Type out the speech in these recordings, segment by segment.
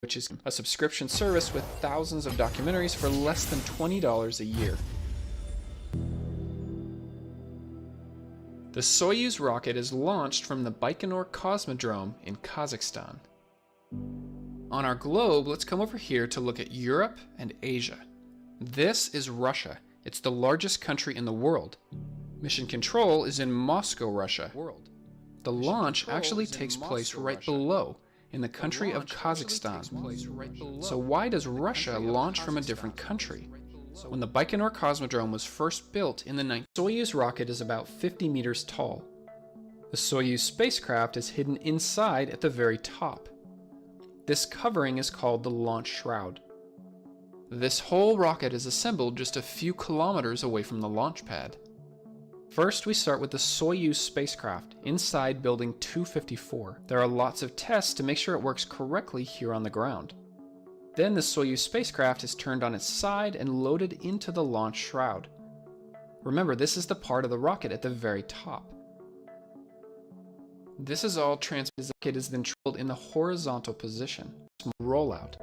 which is a subscription service with thousands of documentaries for less than $20 a year. The Soyuz rocket is launched from the Baikonur Cosmodrome in Kazakhstan. On our globe, let's come over here to look at Europe and Asia. This is Russia. It's the largest country in the world. Mission control is in Moscow, Russia. The launch actually takes place right below, in the country of Kazakhstan. So why does Russia launch from a different country? When the Baikonur Cosmodrome was first built in the 19th, the Soyuz rocket is about 50 meters tall. The Soyuz spacecraft is hidden inside at the very top. This covering is called the launch shroud. This whole rocket is assembled just a few kilometers away from the launch pad. First, we start with the Soyuz spacecraft inside building 254. There are lots of tests to make sure it works correctly here on the ground. Then the Soyuz spacecraft is turned on its side and loaded into the launch shroud. Remember, this is the part of the rocket at the very top. This is all transmitted. The rocket is then controlled in the horizontal position. Rollout.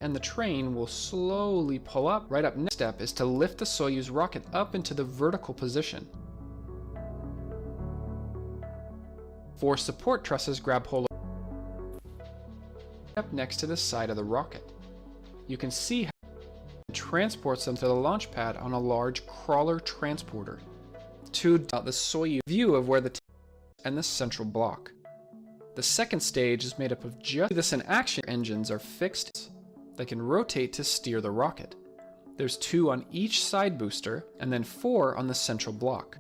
And the train will slowly pull up. Right up, next step is to lift the Soyuz rocket up into the vertical position. 4 support trusses grab hold up next to the side of the rocket. You can see how it transports them to the launch pad on a large crawler transporter. To the Soyuz view of where the and the central block. The second stage is made up of just this in action. Engines are fixed. They can rotate to steer the rocket. There's 2 on each side booster and then 4 on the central block.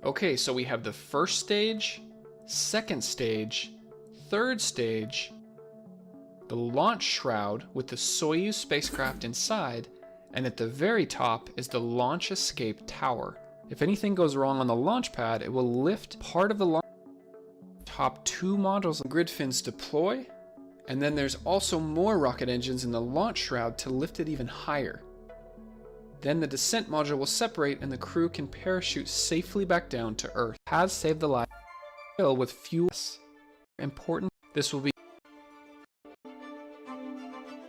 Okay, so we have the first stage, second stage, third stage, the launch shroud with the Soyuz spacecraft inside, and at the very top is the launch escape tower. If anything goes wrong on the launch pad, it will lift part of the launch. Top 2 modules and grid fins deploy, and then there's also more rocket engines in the launch shroud to lift it even higher. Then the descent module will separate and the crew can parachute safely back down to Earth. Has saved the life with fuel. Important. This will be.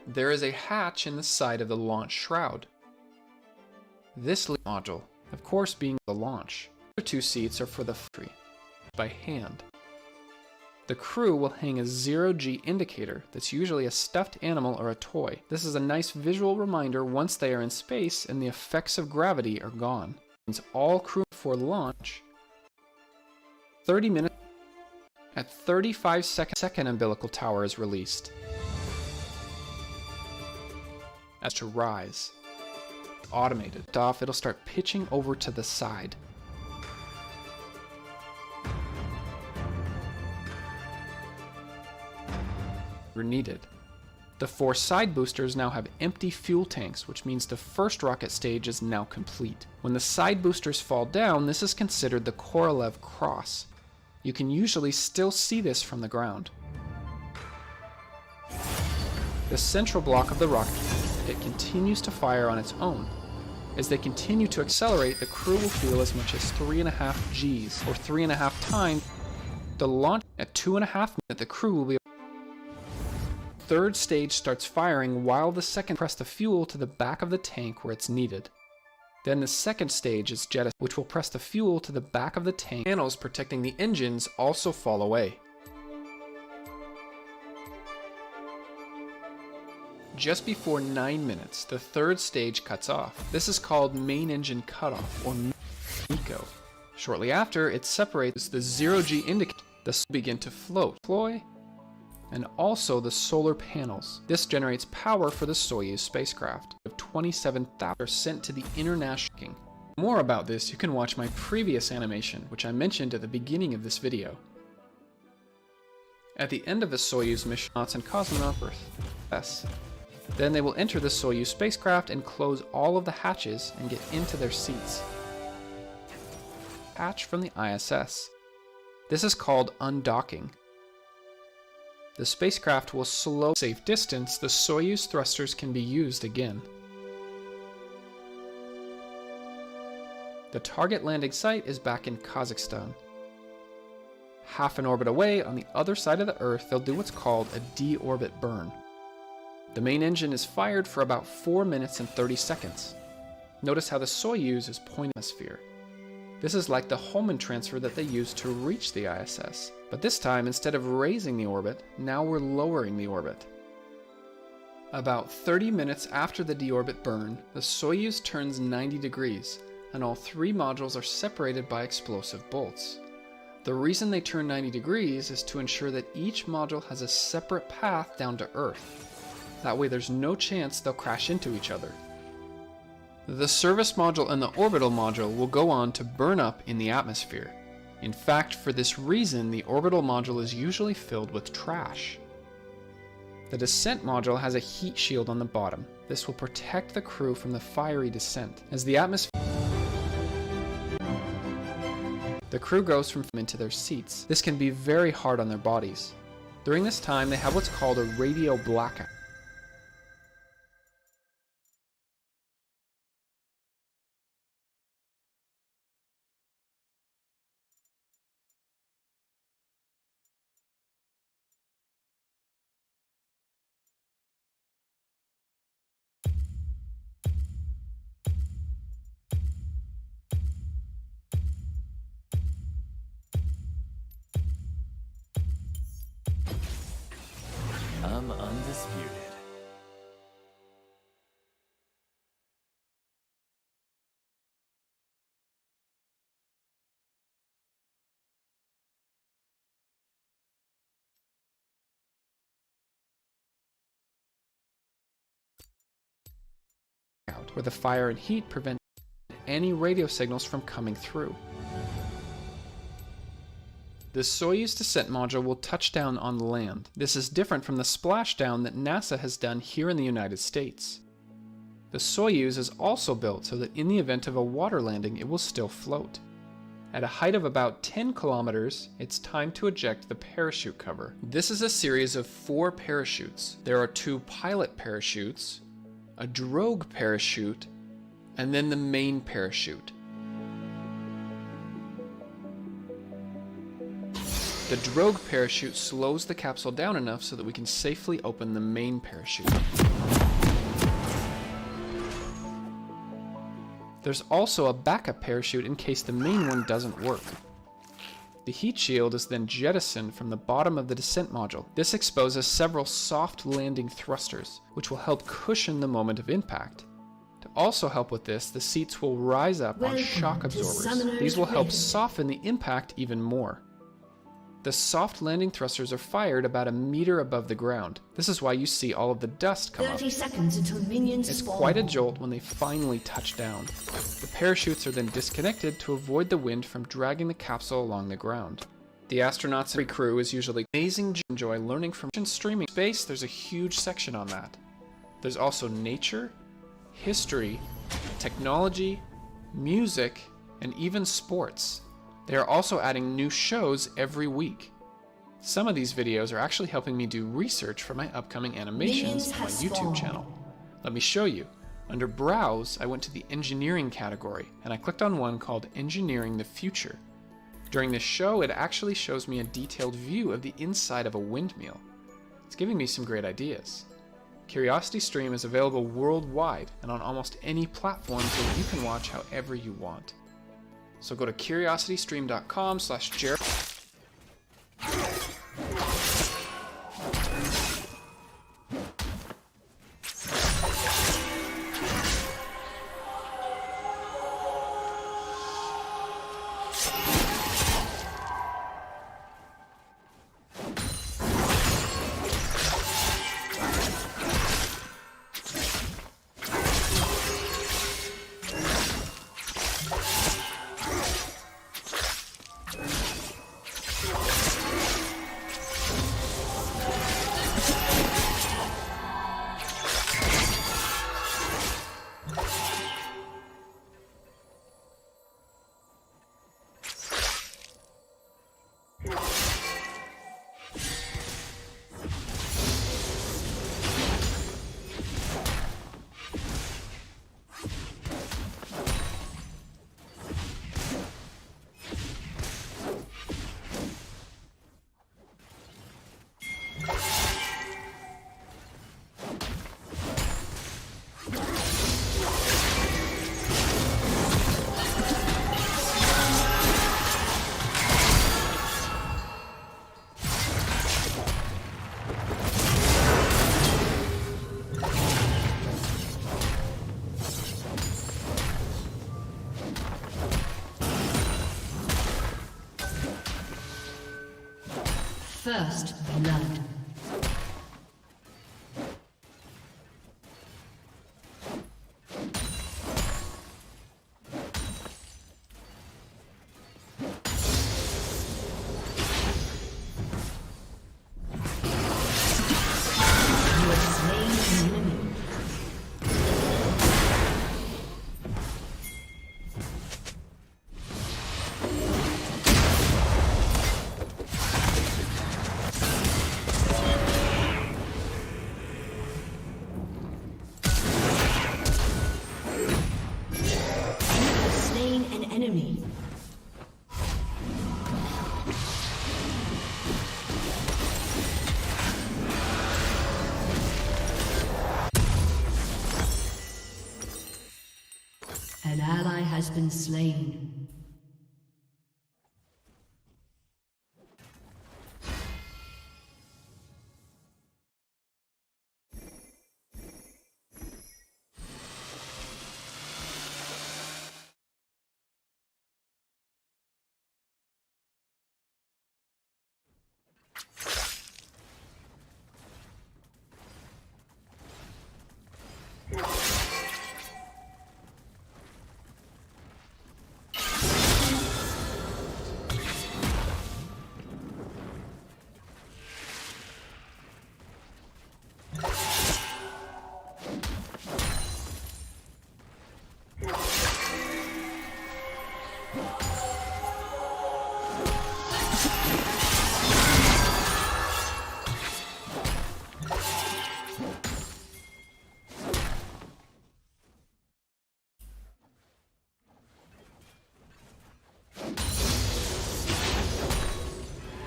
There is a hatch in the side of the launch shroud. This module, of course, being the launch. The other 2 seats are for the free by hand. The crew will hang a 0G indicator that's usually a stuffed animal or a toy. This is a nice visual reminder once they are in space and the effects of gravity are gone. All crew before launch. 30 minutes. At 35 seconds, second umbilical tower is released. As to rise. Automated. Off, it'll start pitching over to the side. Needed. The 4 side boosters now have empty fuel tanks, which means the first rocket stage is now complete. When the side boosters fall down, this is considered the Korolev cross. You can usually still see this from the ground. The central block of the rocket, it continues to fire on its own. As they continue to accelerate, the crew will feel as much as 3.5 Gs, or 3.5 times the launch. At 2.5 minutes, the crew will be. Third stage starts firing while the second press the fuel to the back of the tank where it's needed. Then the second stage is jettisoned, which will press the fuel to the back of the tank. Panels protecting the engines also fall away. Just before 9 minutes, the third stage cuts off. This is called main engine cutoff, or MECO. Shortly after, it separates the 0G indicator. The will begin to float. And also the solar panels. This generates power for the Soyuz spacecraft. Of 27,000 are sent to the international. More about this, you can watch my previous animation, which I mentioned at the beginning of this video. At the end of the Soyuz mission, astronauts and cosmonauts Earth. Then they will enter the Soyuz spacecraft and close all of the hatches and get into their seats. Hatch from the ISS. This is called undocking. The spacecraft will slow safe distance. The Soyuz thrusters can be used again. The target landing site is back in Kazakhstan. Half an orbit away, on the other side of the Earth, they'll do what's called a deorbit burn. The main engine is fired for about 4 minutes and 30 seconds. Notice how the Soyuz is pointing at the atmosphere. This is like the Hohmann transfer that they used to reach the ISS. But this time, instead of raising the orbit, now we're lowering the orbit. About 30 minutes after the deorbit burn, the Soyuz turns 90 degrees, and all 3 modules are separated by explosive bolts. The reason they turn 90 degrees is to ensure that each module has a separate path down to Earth. That way there's no chance they'll crash into each other. The service module and the orbital module will go on to burn up in the atmosphere. In fact, for this reason, the orbital module is usually filled with trash. The descent module has a heat shield on the bottom. This will protect the crew from the fiery descent. As the crew goes from into their seats. This can be very hard on their bodies. During this time, they have what's called a radio blackout. I'm undisputed. Where the fire and heat prevent any radio signals from coming through. The Soyuz descent module will touch down on land. This is different from the splashdown that NASA has done here in the United States. The Soyuz is also built so that in the event of a water landing, it will still float. At a height of about 10 kilometers, it's time to eject the parachute cover. This is a series of 4 parachutes. There are 2 pilot parachutes, a drogue parachute, and then the main parachute. The drogue parachute slows the capsule down enough so that we can safely open the main parachute. There's also a backup parachute in case the main one doesn't work. The heat shield is then jettisoned from the bottom of the descent module. This exposes several soft landing thrusters, which will help cushion the moment of impact. To also help with this, the seats will rise up on shock absorbers. These will help soften the impact even more. The soft landing thrusters are fired about 1 meter above the ground. This is why you see all of the dust come up. 30 seconds until minions It's spawn. quite a jolt when they finally touch down. The parachutes are then disconnected to avoid the wind from dragging the capsule along the ground. The astronauts and crew is usually amazing to enjoy learning from streaming space. There's a huge section on that. There's also nature, history, technology, music, and even sports. They are also adding new shows every week. Some of these videos are actually helping me do research for my upcoming animations on my YouTube channel. Let me show you. Under Browse, I went to the engineering category, and I clicked on one called Engineering the Future. During this show, it actually shows me a detailed view of the inside of a windmill. It's giving me some great ideas. CuriosityStream is available worldwide and on almost any platform so you can watch however you want. So go to curiositystream.com/Jared. First blood. An ally has been slain.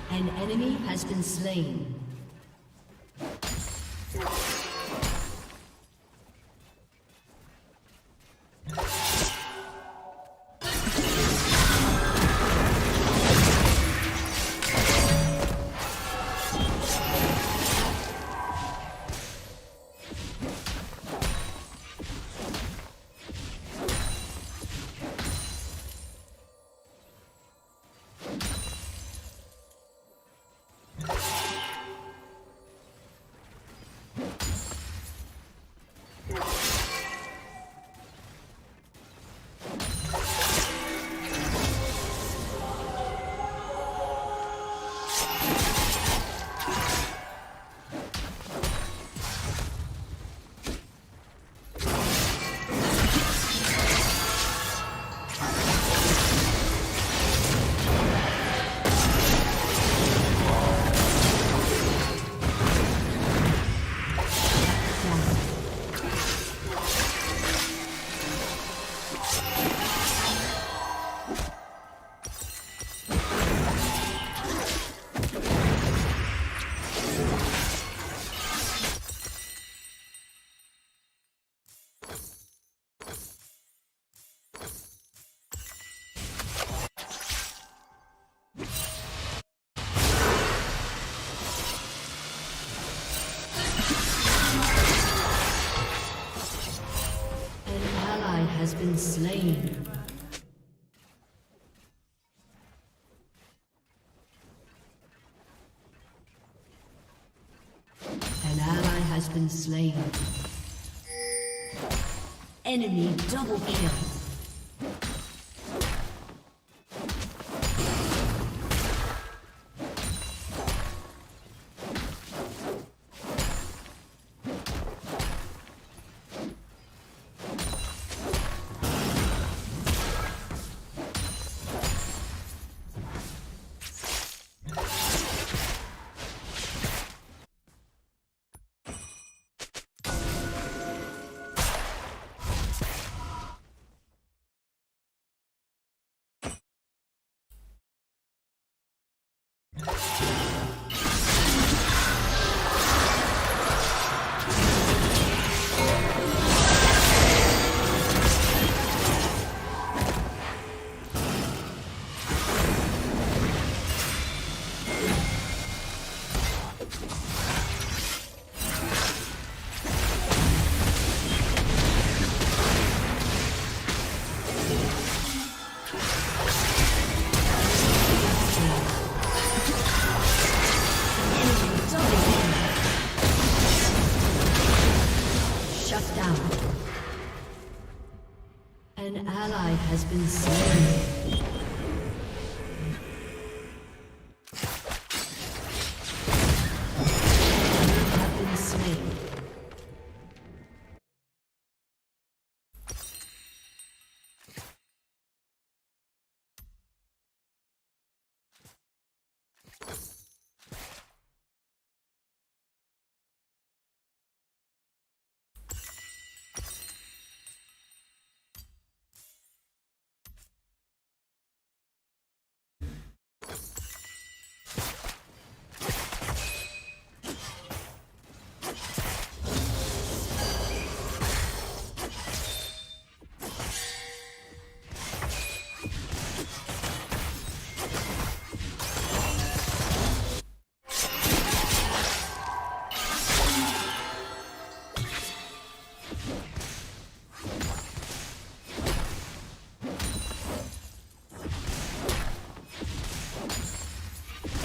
An enemy has been slain. Has been slain. An ally has been slain. Enemy double kill. ally has been slain. Have been slain.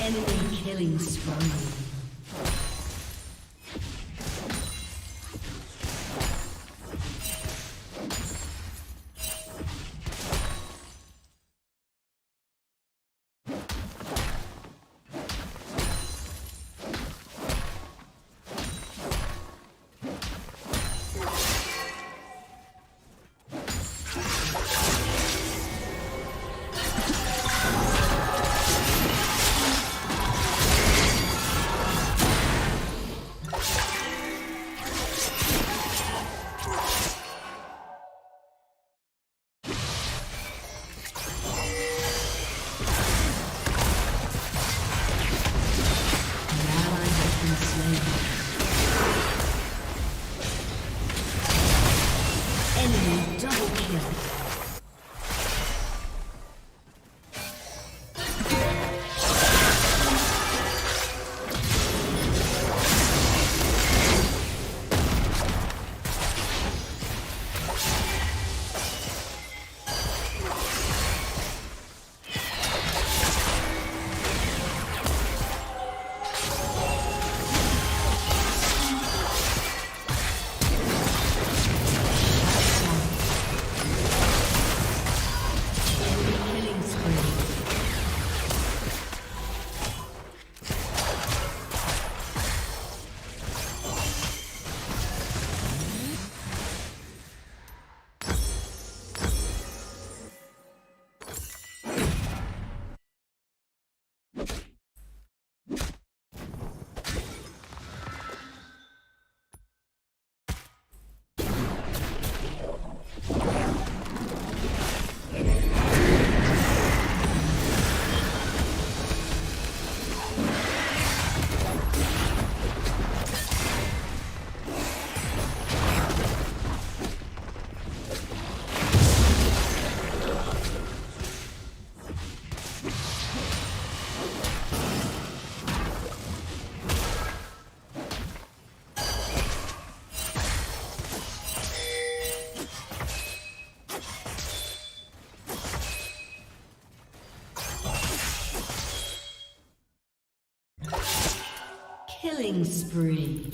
Enemy killing spree. Enemy double kill. Killing spree.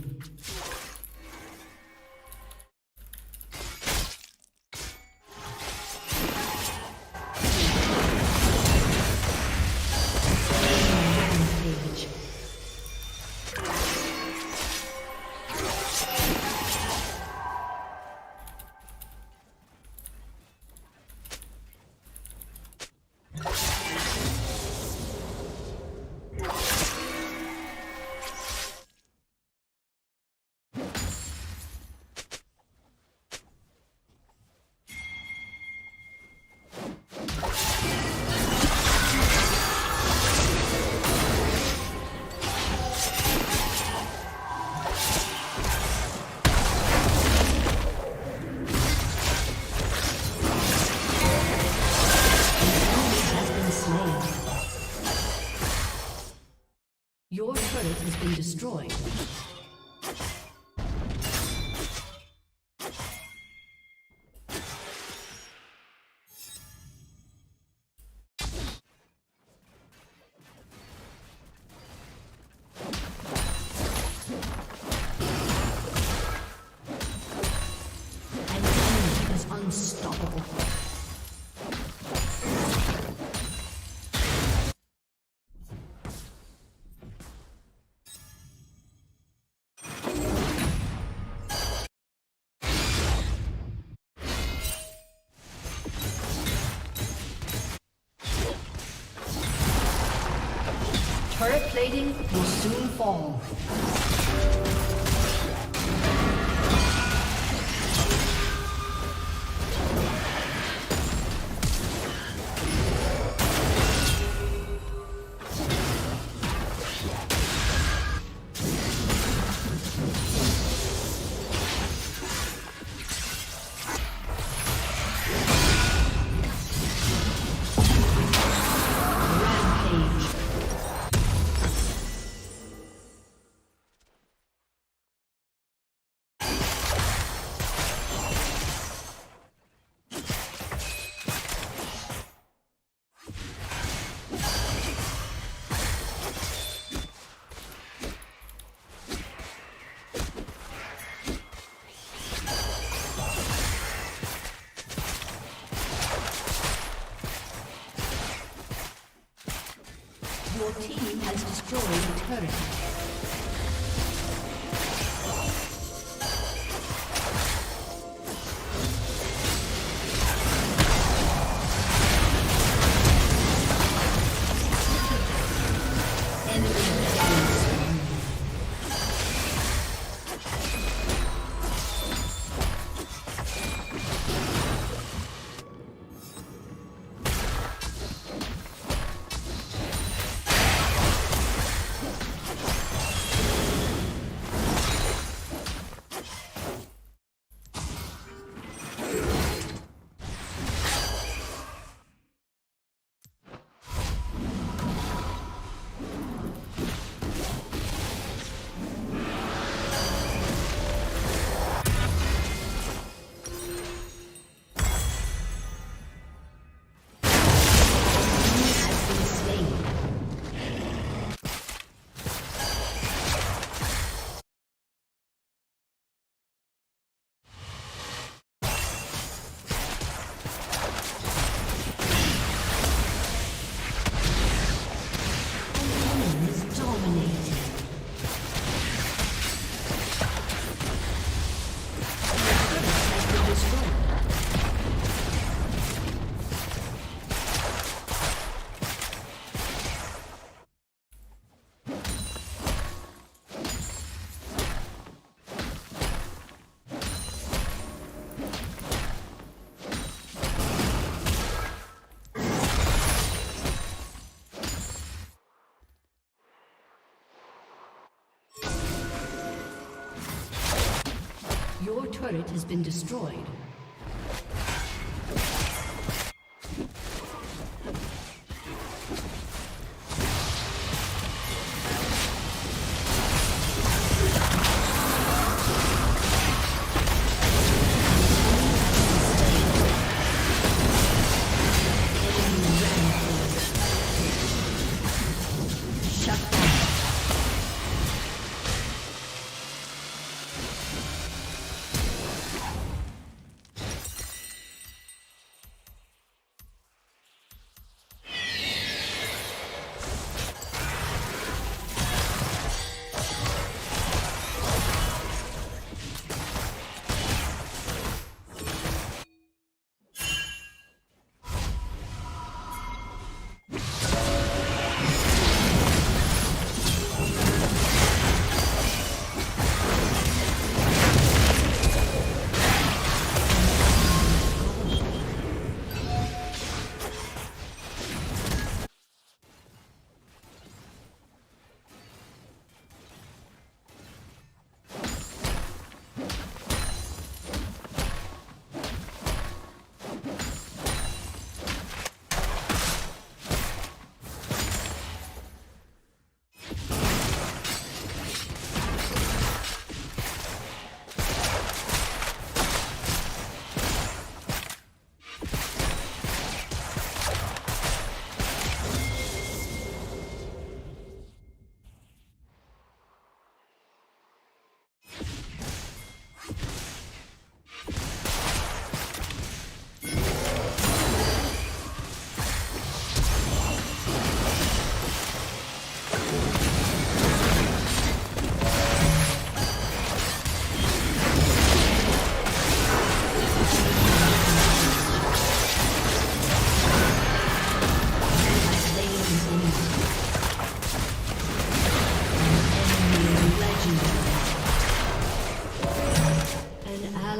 plating will soon fall. Your team has destroyed a turret. Your turret has been destroyed.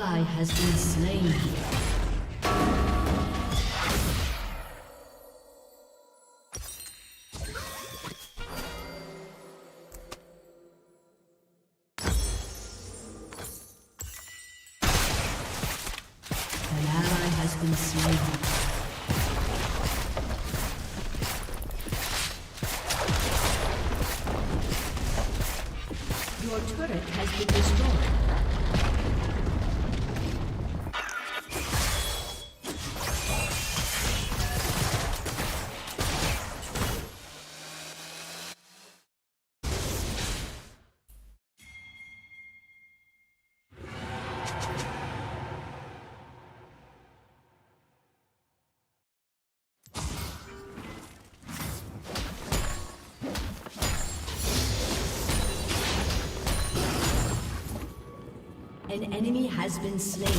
ally has been slain. An ally has been slain. Your turret has been destroyed. An enemy has been slain.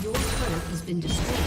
Your turret has been destroyed.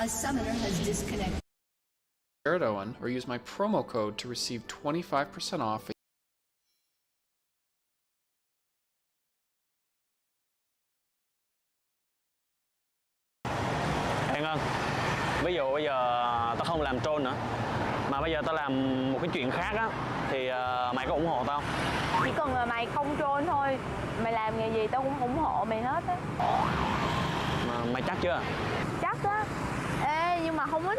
A summoner has disconnected. Owen, or use my promo code to receive 25% off. Bạn ơi, ví dụ bây giờ tao không làm troll nữa, mà bây giờ tao làm một cái chuyện khác á, thì mày có ủng hộ tao không? Chỉ cần là mày không troll thôi, mày làm nghề gì tao cũng ủng hộ mày hết á. Mà mày chắc chưa? Chắc á. Ê, nhưng mà không có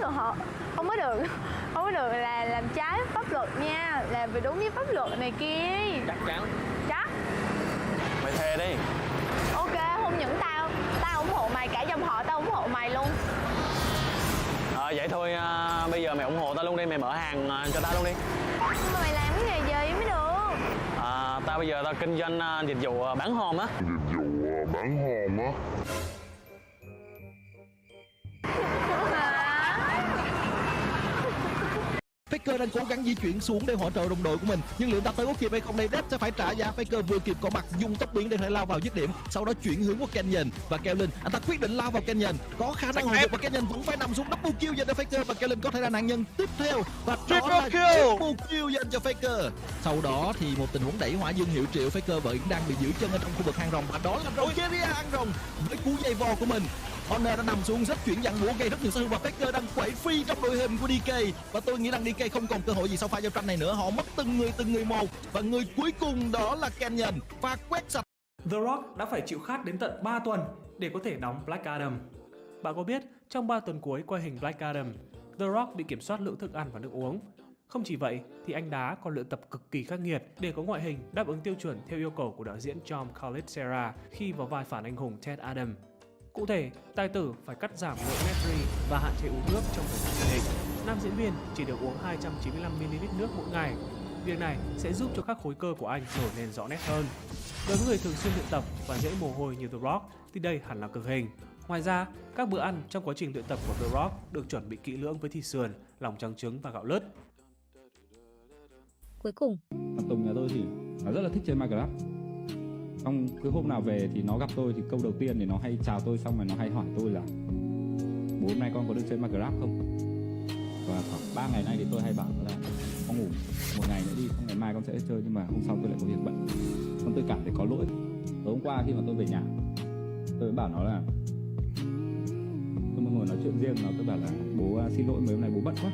được là làm trái pháp luật nha, làm về đúng với pháp luật này kia. Chắc chắn. Chắc. Mày thề đi. Ok, không những tao ủng hộ mày, cả dòng họ tao ủng hộ mày luôn. Vậy thôi, bây giờ mày ủng hộ tao luôn đi, mày mở hàng cho tao luôn đi. Nhưng mà mày làm cái nghề gì mới được? Tao bây giờ tao kinh doanh dịch vụ bán hòm á. Faker đang cố gắng di chuyển xuống để hỗ trợ đồng đội của mình, nhưng liệu ta tới có kịp hay không đây? Death sẽ phải trả giá. Faker vừa kịp có mặt dùng tốc biến để thể lao vào dứt điểm, sau đó chuyển hướng qua Canyon và Kellen. Anh ta quyết định lao vào Canyon, có khả năng hồi phục và Canyon vẫn phải nằm xuống. Double kill dành cho Faker và Kellen có thể là nạn nhân tiếp theo, và đó là triple kill dành cho Faker. Sau đó thì một tình huống đẩy hỏa dương hiệu triệu. Faker vẫn đang bị giữ chân ở trong khu vực hang rồng, và đó là Rogeria hang rồng với cú dây vò của mình. Honor đã nằm xuống rất chuyển dặn búa gây rất nhiều sát thương, và Faker đang quẩy free trong đội hình của DK, và tôi nghĩ rằng DK không còn cơ hội gì sau pha giao tranh này nữa. Họ mất từng người một, và người cuối cùng đó là Canyon và quét sạch. The Rock đã phải chịu khát đến tận 3 tuần để có thể đóng Black Adam. Bạn có biết trong 3 tuần cuối quay hình Black Adam, The Rock bị kiểm soát lượng thức ăn và nước uống. Không chỉ vậy thì anh đá còn luyện tập cực kỳ khắc nghiệt để có ngoại hình đáp ứng tiêu chuẩn theo yêu cầu của đạo diễn John Khalid khi vào vai phản anh hùng Ted Adam. Cụ thể, tài tử phải cắt giảm lượng natri và hạn chế uống nước trong thời gian truyền hình. Nam diễn viên chỉ được uống 295ml nước mỗi ngày. Việc này sẽ giúp cho các khối cơ của anh nổi lên rõ nét hơn. Đối với người thường xuyên luyện tập và dễ mồ hôi như The Rock thì đây hẳn là cực hình. Ngoài ra, các bữa ăn trong quá trình luyện tập của The Rock được chuẩn bị kỹ lưỡng với thịt sườn, lòng trắng trứng và gạo lứt. Cuối cùng, Tùng nhà tôi thì rất là thích chơi Minecraft. Xong cứ hôm nào về thì nó gặp tôi thì câu đầu tiên thì nó hay chào tôi, xong rồi nó hay hỏi tôi là bố hôm nay con có được chơi Grab không? Và khoảng 3 ngày nay thì tôi hay bảo nó là con ngủ một ngày nữa đi, xong ngày mai con sẽ chơi, nhưng mà hôm sau tôi lại có việc bận. Xong tôi cảm thấy có lỗi. Tối hôm qua khi mà tôi về nhà, tôi bảo nó là tôi mới ngồi nói chuyện riêng, nó tôi bảo là bố xin lỗi, mấy hôm nay bố bận quá.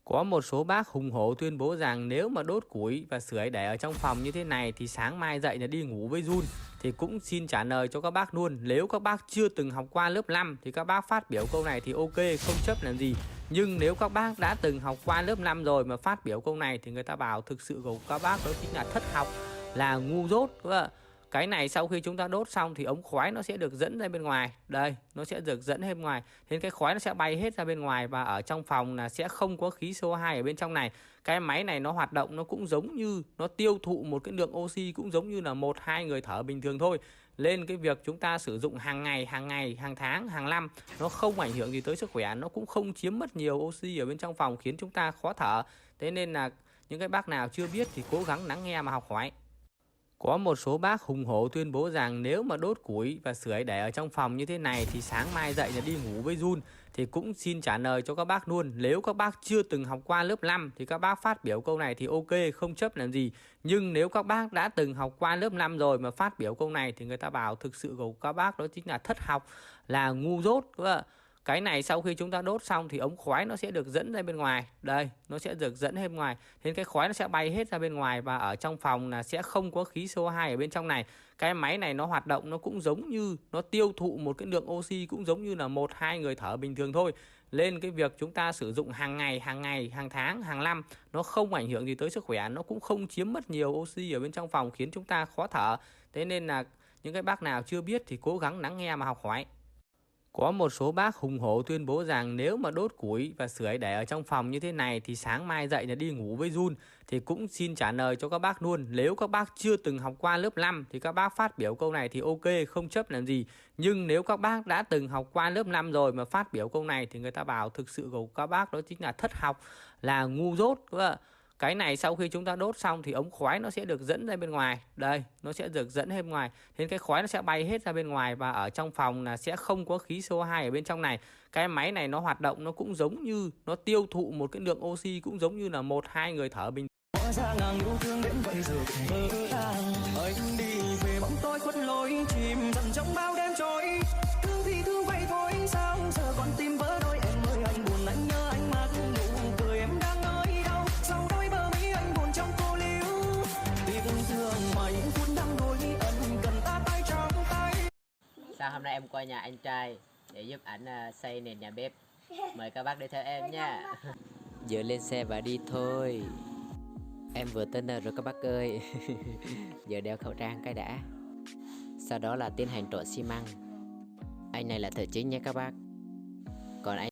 Có một số bác hùng hổ tuyên bố rằng nếu mà đốt củi và sưởi để ở trong phòng như thế này thì sáng mai dậy là đi ngủ với run. Thì cũng xin trả lời cho các bác luôn. Nếu các bác chưa từng học qua lớp 5 thì các bác phát biểu câu này thì ok, không chấp làm gì. Nhưng nếu các bác đã từng học qua lớp 5 rồi mà phát biểu câu này thì người ta bảo thực sự của các bác đó chính là thất học, là ngu dốt. Cái này sau khi chúng ta đốt xong thì ống khói nó sẽ được dẫn ra bên ngoài. Đây, nó sẽ được dẫn ra bên ngoài. Thế cái khói nó sẽ bay hết ra bên ngoài và ở trong phòng là sẽ không có khí CO2 ở bên trong này. Cái máy này nó hoạt động nó cũng giống như, nó tiêu thụ một cái lượng oxy cũng giống như là 1-2 người thở bình thường thôi. Lên cái việc chúng ta sử dụng hàng ngày, hàng tháng, hàng năm, nó không ảnh hưởng gì tới sức khỏe, nó cũng không chiếm mất nhiều oxy ở bên trong phòng khiến chúng ta khó thở. Thế nên là những cái bác nào chưa biết thì cố gắng lắng nghe mà học hỏi. Có một số bác hùng hổ tuyên bố rằng nếu mà đốt củi và sưởi để ở trong phòng như thế này thì sáng mai dậy là đi ngủ với run. Thì cũng xin trả lời cho các bác luôn. Nếu các bác chưa từng học qua lớp 5 thì các bác phát biểu câu này thì ok, không chấp làm gì. Nhưng nếu các bác đã từng học qua lớp 5 rồi mà phát biểu câu này thì người ta bảo thực sự của các bác đó chính là thất học, là ngu dốt. Cái này sau khi chúng ta đốt xong thì ống khói nó sẽ được dẫn ra bên ngoài. Đây, nó sẽ được dẫn ra bên ngoài. Thế cái khói nó sẽ bay hết ra bên ngoài và ở trong phòng là sẽ không có khí CO2 ở bên trong này. Cái máy này nó hoạt động nó cũng giống như, nó tiêu thụ một cái lượng oxy cũng giống như là 1-2 người thở bình thường thôi. Lên cái việc chúng ta sử dụng hàng ngày, hàng tháng, hàng năm, nó không ảnh hưởng gì tới sức khỏe, nó cũng không chiếm mất nhiều oxy ở bên trong phòng khiến chúng ta khó thở. Thế nên là những cái bác nào chưa biết thì cố gắng lắng nghe mà học hỏi. Có một số bác hùng hổ tuyên bố rằng nếu mà đốt củi và sưởi để ở trong phòng như thế này thì sáng mai dậy là đi ngủ với run. Thì cũng xin trả lời cho các bác luôn. Nếu các bác chưa từng học qua lớp 5 thì các bác phát biểu câu này thì ok, không chấp làm gì. Nhưng nếu các bác đã từng học qua lớp 5 rồi mà phát biểu câu này thì người ta bảo thực sự của các bác đó chính là thất học, là ngu dốt. Cái này sau khi chúng ta đốt xong thì ống khói nó sẽ được dẫn ra bên ngoài. Đây, nó sẽ được dẫn ra bên ngoài. Thế cái khói nó sẽ bay hết ra bên ngoài và ở trong phòng là sẽ không có khí CO2 ở bên trong này. Cái máy này nó hoạt động nó cũng giống như, nó tiêu thụ một cái lượng oxy cũng giống như là 1-2 người thở bình thường. Sao hôm nay em qua nhà anh trai để giúp ảnh xây nền nhà bếp. Mời các bác đi theo em nha. Giờ lên xe và đi thôi. Em vừa tới nơi rồi các bác ơi. Giờ đeo khẩu trang cái đã. Sau đó là tiến hành trộn xi măng. Anh này là thợ chính nha các bác. Còn anh